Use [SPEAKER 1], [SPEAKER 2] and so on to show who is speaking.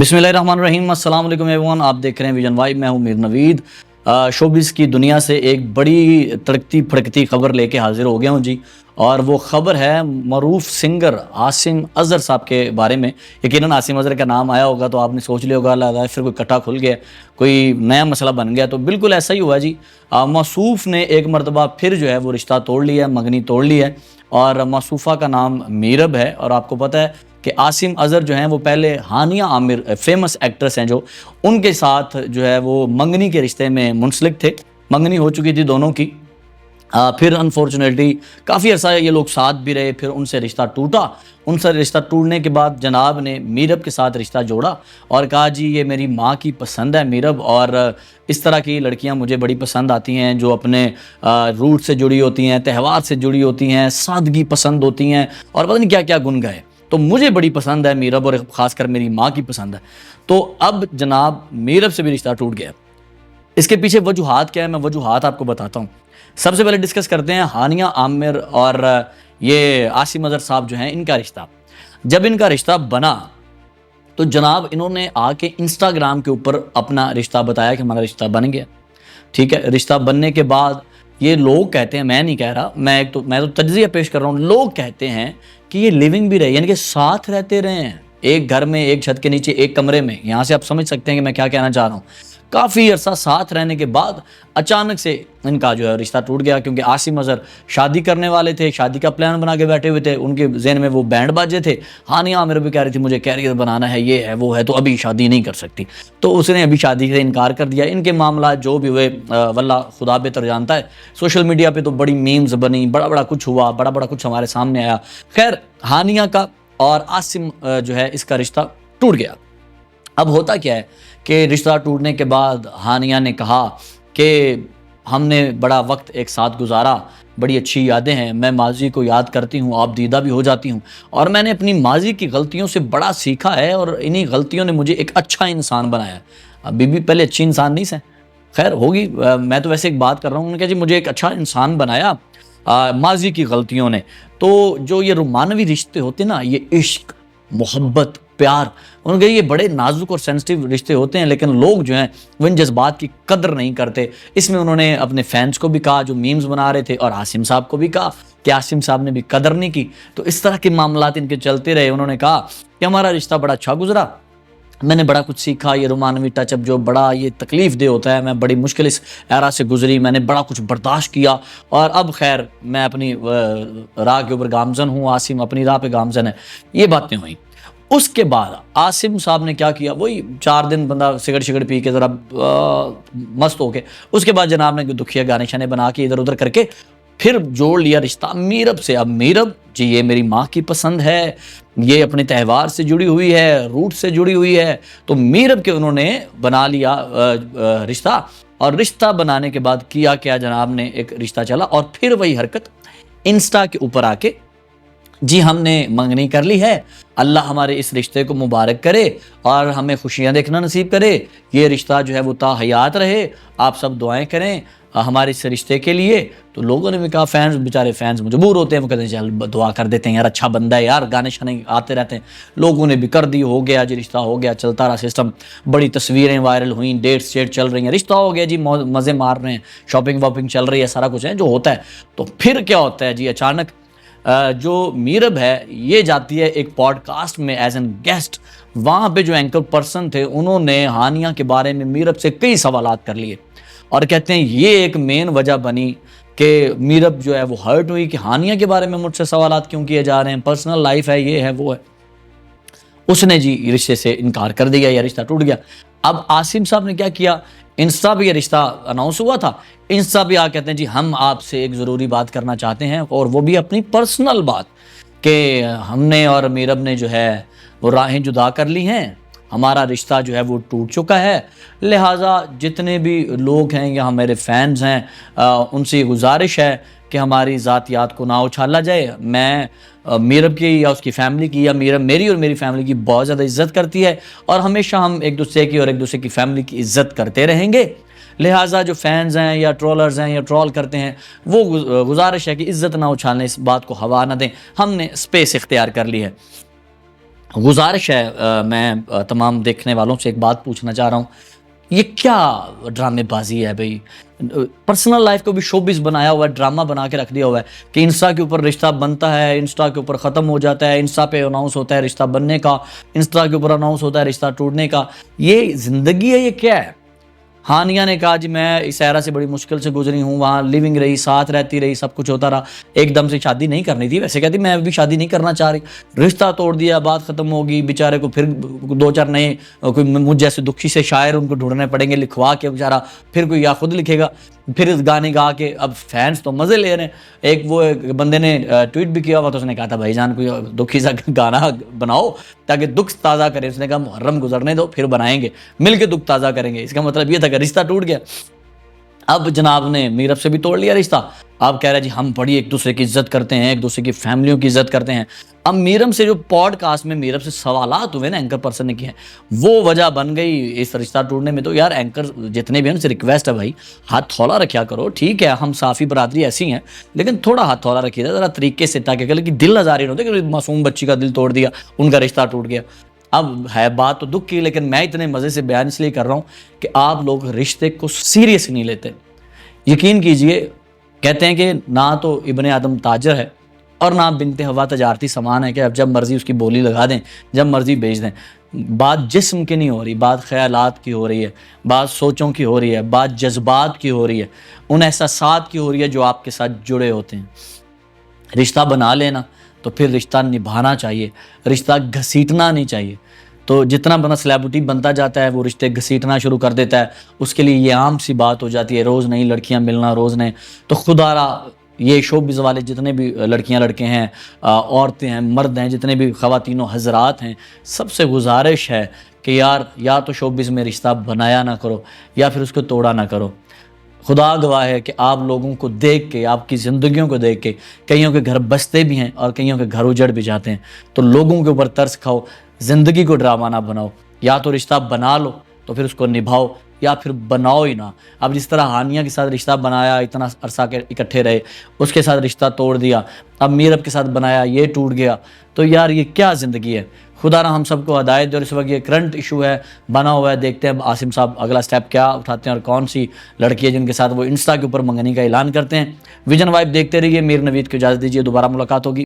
[SPEAKER 1] बिस्मिल्लाहिर्रहमानिर्रहीम, अस्सलाम वालेकुम एवरीवन। आप देख रहे हैं विजन वाइब। मैं हूं मीर नवीद। शोबिस की दुनिया से एक बड़ी तड़कती फड़कती खबर लेके हाजिर हो गया हूं जी। और वो खबर है मरूफ सिंगर आसिम अजहर साहब के बारे में। यकीनन आसिम अजहर का नाम आया होगा तो आपने सोच लिया होगा लगा फिर कोई कट्टा खुल गया, कोई नया मसला बन गया। तो बिल्कुल ऐसा ही हुआ जी। मौसूफ ने एक मरतबा फिर जो है वो रिश्ता तोड़ लिया, मंगनी तोड़ ली है। और मौसूफ़ा का नाम मीरब है। और आपको पता है कि आसिम अजहर जो हैं वो पहले हानिया आमिर फेमस एक्ट्रेस हैं जो, उनके साथ जो है वो मंगनी के रिश्ते में मुंसलिक थे। मंगनी हो चुकी थी दोनों की। फिर अनफॉर्चुनेटली काफ़ी अर्सा ये लोग साथ भी रहे, फिर उनसे रिश्ता टूटा। उनसे रिश्ता टूटने के बाद जनाब ने मीरब के साथ रिश्ता जोड़ा और कहा जी ये मेरी माँ की पसंद है मीरब, और इस तरह की लड़कियां मुझे बड़ी पसंद आती हैं जो अपने रूट से जुड़ी होती हैं, त्यौहार से जुड़ी होती हैं, सादगी पसंद होती हैं और पता नहीं क्या क्या गुन गाए। तो मुझे बड़ी पसंद है मीरब और ख़ासकर मेरी माँ की पसंद है। तो अब जनाब मीरब से भी रिश्ता टूट गया। इसके पीछे वजूहात क्या है, मैं वजूहात आपको बताता हूँ। सबसे पहले डिस्कस करते हैं हानिया आमिर और ये आसिम अजहर साहब जो हैं इनका रिश्ता। जब इनका रिश्ता बना तो जनाब इन्होंने आके इंस्टाग्राम के ऊपर अपना रिश्ता बताया कि हमारा रिश्ता बन गया। ठीक है, रिश्ता बनने के बाद ये लोग कहते हैं, मैं नहीं कह रहा, मैं तो तज्जिया पेश कर रहा हूँ, लोग कहते हैं कि ये लिविंग भी रहे, यानी कि साथ रहते रहे हैं एक घर में, एक छत के नीचे, एक कमरे में। यहाँ से आप समझ सकते हैं कि मैं क्या कहना चाह रहा हूँ। काफ़ी अरसा साथ रहने के बाद अचानक से इनका जो है रिश्ता टूट गया, क्योंकि आसिम अजहर शादी करने वाले थे, शादी का प्लान बना के बैठे हुए थे, उनके जहन में वो बैंड बाजे थे। हानिया आमिर भी कह रही थी मुझे कैरियर बनाना है, ये है वो है, तो अभी शादी नहीं कर सकती। तो उसने अभी शादी से इनकार कर दिया। इनके मामला जो भी हुए वल्लाह खुदा बेहतर जानता है। सोशल मीडिया पर तो बड़ी मीम्स बनी, बड़ा बड़ा कुछ हुआ, बड़ा बड़ा कुछ हमारे सामने आया। खैर, हानिया का और आसिम जो है इसका रिश्ता टूट गया। अब होता क्या है कि रिश्ता टूटने के बाद हानिया ने कहा कि हमने बड़ा वक्त एक साथ गुजारा, बड़ी अच्छी यादें हैं, मैं माजी को याद करती हूँ, आप दीदा भी हो जाती हूँ, और मैंने अपनी माजी की गलतियों से बड़ा सीखा है और इन्हीं गलतियों ने मुझे एक अच्छा इंसान बनाया। अब बीबी पहले अच्छी इंसान नहीं से, खैर होगी, मैं तो वैसे एक बात कर रहा हूँ। उन्होंने कहा जी मुझे एक अच्छा इंसान बनाया माजी की गलतियों ने। तो जो ये रोमानवी रिश्ते होते ना, ये इश्क, मोहब्बत, प्यार, उनके ये बड़े नाजुक और सेंसिटिव रिश्ते होते हैं, लेकिन लोग जो हैं वो इन जज्बात की कदर नहीं करते। इसमें उन्होंने अपने फैंस को भी कहा जो मीम्स बना रहे थे, और आसिम साहब को भी कहा कि आसिम साहब ने भी कदर नहीं की। तो इस तरह के मामलात इनके चलते रहे। उन्होंने कहा कि हमारा रिश्ता बड़ा अच्छा गुजरा, मैंने बड़ा कुछ सीखा, ये रोमानवी टचअप जो बड़ा ये तकलीफ़ दे होता है, मैं बड़ी मुश्किल इस एरा से गुजरी, मैंने बड़ा कुछ बर्दाश्त किया, और अब खैर मैं अपनी राह के ऊपर गामजन हूँ, आसिम अपनी राह पे गामजन है। ये बातें हुई। उसके बाद आसिम साहब ने क्या किया, वही 4 दिन बंदा सिगरेट शिगरेट पी के ज़रा मस्त हो के, उसके बाद जनाब ने दुखिया गाने शाने बना के इधर उधर करके फिर जोड़ लिया रिश्ता मीरब से। अब मीरब जी ये मेरी माँ की पसंद है, ये अपने त्यौहार से जुड़ी हुई है, रूट से जुड़ी हुई है, तो मीरब के उन्होंने बना लिया रिश्ता। और रिश्ता बनाने के बाद किया क्या जनाब ने, एक रिश्ता चला और फिर वही हरकत इंस्टा के ऊपर आके, जी हमने मंगनी कर ली है, अल्लाह हमारे इस रिश्ते को मुबारक करे और हमें खुशियाँ देखना नसीब करे, ये रिश्ता जो है वो ता हयात रहे, आप सब दुआएं करें हमारे इस रिश्ते के लिए। तो लोगों ने भी कहा, फैंस बेचारे फैंस मजबूर होते हैं, वो कहते हैं चल दुआ कर देते हैं यार, अच्छा बंदा है यार, गाने शाने आते रहते हैं। लोगों ने भी कर दी, हो गया जी, रिश्ता हो गया, चलता रहा सिस्टम, बड़ी तस्वीरें वायरल हुई, डेट्स शेट चल रही हैं, रिश्ता हो गया जी, मज़े मार रहे हैं, शॉपिंग वॉपिंग चल रही है, सारा कुछ है जो होता है। तो फिर क्या होता है जी, अचानक जो मीरब है ये जाती है एक पॉडकास्ट में एज एन गेस्ट। वहाँ पे जो एंकर पर्सन थे उन्होंने हानिया के बारे में मीरब से कई सवालात कर लिए, और कहते हैं ये एक मेन वजह बनी कि मीरब जो है वो हर्ट हुई कि हानिया के बारे में मुझसे सवालात क्यों किए जा रहे हैं, पर्सनल लाइफ है, ये है वो है। उसने जी रिश्ते से इनकार कर दिया, या रिश्ता टूट गया। अब आसिम साहब ने क्या किया, इंस्टा पे ये रिश्ता अनाउंस हुआ था, इंस्टा पे आ कहते हैं जी हम आपसे एक ज़रूरी बात करना चाहते हैं, और वो भी अपनी पर्सनल बात, कि हमने और मीरब ने जो है वो राहें जुदा कर ली हैं, हमारा रिश्ता जो है वो टूट चुका है, लिहाजा जितने भी लोग हैं या हमारे फैंस हैं उनसे गुजारिश है कि हमारी ज़ातियात को ना उछाला जाए। मैं मीरब की या उसकी फ़ैमिली की, या मीरब मेरी और मेरी फ़ैमिली की बहुत ज़्यादा इज़्ज़त करती है, और हमेशा हम एक दूसरे की और एक दूसरे की फ़ैमिली की इज़्ज़त करते रहेंगे। लिहाजा जो फैंस हैं या ट्रोलर्स हैं या ट्रोल करते हैं, वो गुजारिश है कि इज़्ज़त ना उछालें, इस बात को हवा ना दें, हमने स्पेस इख्तियार कर ली है। गुजारिश है मैं तमाम देखने वालों से एक बात पूछना चाह रहा हूँ, ये क्या ड्रामेबाजी है भाई? पर्सनल लाइफ को भी शोबिस बनाया हुआ है, ड्रामा बना के रख दिया हुआ है कि इंस्टा के ऊपर रिश्ता बनता है, इंस्टा के ऊपर ख़त्म हो जाता है, इंस्टा पे अनाउंस होता है रिश्ता बनने का, इंस्टा के ऊपर अनाउंस होता है रिश्ता टूटने का। ये ज़िंदगी है, ये क्या है? हानिया ने कहा जी मैं इस एरा से बड़ी मुश्किल से गुजरी हूँ, वहाँ लिविंग रही, साथ रहती रही, सब कुछ होता रहा, एकदम से शादी नहीं करनी थी। वैसे कहती मैं भी शादी नहीं करना चाह रही, रिश्ता तोड़ दिया, बात ख़त्म होगी, बेचारे को फिर दो चार नए कोई मुझ जैसे दुखी से शायर उनको ढूंढने पड़ेंगे लिखवा के बेचारा, फिर कोई या खुद लिखेगा, फिर इस गाने गा के। अब फैंस तो मज़े ले रहे हैं। एक बंदे ने ट्वीट भी किया हुआ, तो उसने कहा था भाईजान कोई दुखी सा गाना बनाओ ताकि दुख ताज़ा करें। उसने कहा मुहर्रम गुजरने दो फिर बनाएंगे, मिल के दुख ताज़ा करेंगे। इसका मतलब ये था कि रिश्ता टूट गया। अब जनाब ने मीरब से भी तोड़ लिया रिश्ता। आप कह रहे हैं जी हम बड़ी एक दूसरे की इज्जत करते हैं, एक दूसरे की फैमिलियों की इज्जत करते हैं। अब मीरब से जो पॉडकास्ट में मीरब से सवालात हुए ना एंकर पर्सन ने किए हैं, वो वजह बन गई इस रिश्ता टूटने में। तो यार एंकर जितने भी हैं उनसे रिक्वेस्ट है भाई, हाथ थौला रखा करो। ठीक है हम साफ़ी बरादरी ऐसी हैं, लेकिन थोड़ा हाथ थौला रखिए ज़रा तरीके से, ताकि कि दिल नज़ारे होते कि मासूम बच्ची का दिल तोड़ दिया, उनका रिश्ता टूट गया। अब है बात तो दुख की, लेकिन मैं इतने मज़े से बयान इसलिए कर रहा हूँ कि आप लोग रिश्ते को सीरियस नहीं लेते। यकीन कीजिए, कहते हैं कि ना तो इब्ने आदम ताजर है और ना बिनते हवा तजारती सामान है कि अब जब मर्ज़ी उसकी बोली लगा दें, जब मर्ज़ी बेच दें। बात जिस्म की नहीं हो रही, बात ख़यालात की हो रही है, बात सोचों की हो रही है, बात जज्बात की हो रही है, उन एहसासात की हो रही है जो आपके साथ जुड़े होते हैं। रिश्ता बना लेना तो फिर रिश्ता निभाना चाहिए, रिश्ता घसीटना नहीं चाहिए। तो जितना बना सेलिब्रिटी बनता जाता है वो रिश्ते घसीटना शुरू कर देता है। उसके लिए ये आम सी बात हो जाती है, रोज़ नई लड़कियां मिलना, रोज़ नए। तो खुदारा ये शोबिज़ वाले जितने भी लड़कियां लड़के हैं, औरतें हैं, मर्द हैं, जितने भी ख़वातीनो हज़रात हैं, सबसे गुजारिश है कि यार या तो शोबिज़ में रिश्ता बनाया ना करो या फिर उसको तोड़ा ना करो। खुदा गवाह है कि आप लोगों को देख के, आपकी ज़िंदगियों को देख के कईयों के घर बसते भी हैं और कईयों के घर उजड़ भी जाते हैं। तो लोगों के ऊपर तरस खाओ, ज़िंदगी को ड्रामा ना बनाओ। या तो रिश्ता बना लो तो फिर उसको निभाओ, या फिर बनाओ ही ना। अब जिस तरह हानिया के साथ रिश्ता बनाया, इतना अरसा के इकट्ठे रहे, उसके साथ रिश्ता तोड़ दिया, अब मीरब के साथ बनाया, ये टूट गया। तो यार ये क्या ज़िंदगी है? खुदा ना हम सबको हदायत दे। और इस वक्त ये करंट इशू है, बना हुआ है। देखते हैं आसिम साहब अगला स्टेप क्या उठाते हैं और कौन सी लड़की है जिनके साथ वो इंस्टा के ऊपर मंगनी का ऐलान करते हैं। विजन वाइब देखते रहिए। मीर नवीद को इजाज़त दीजिए, दोबारा मुलाकात होगी।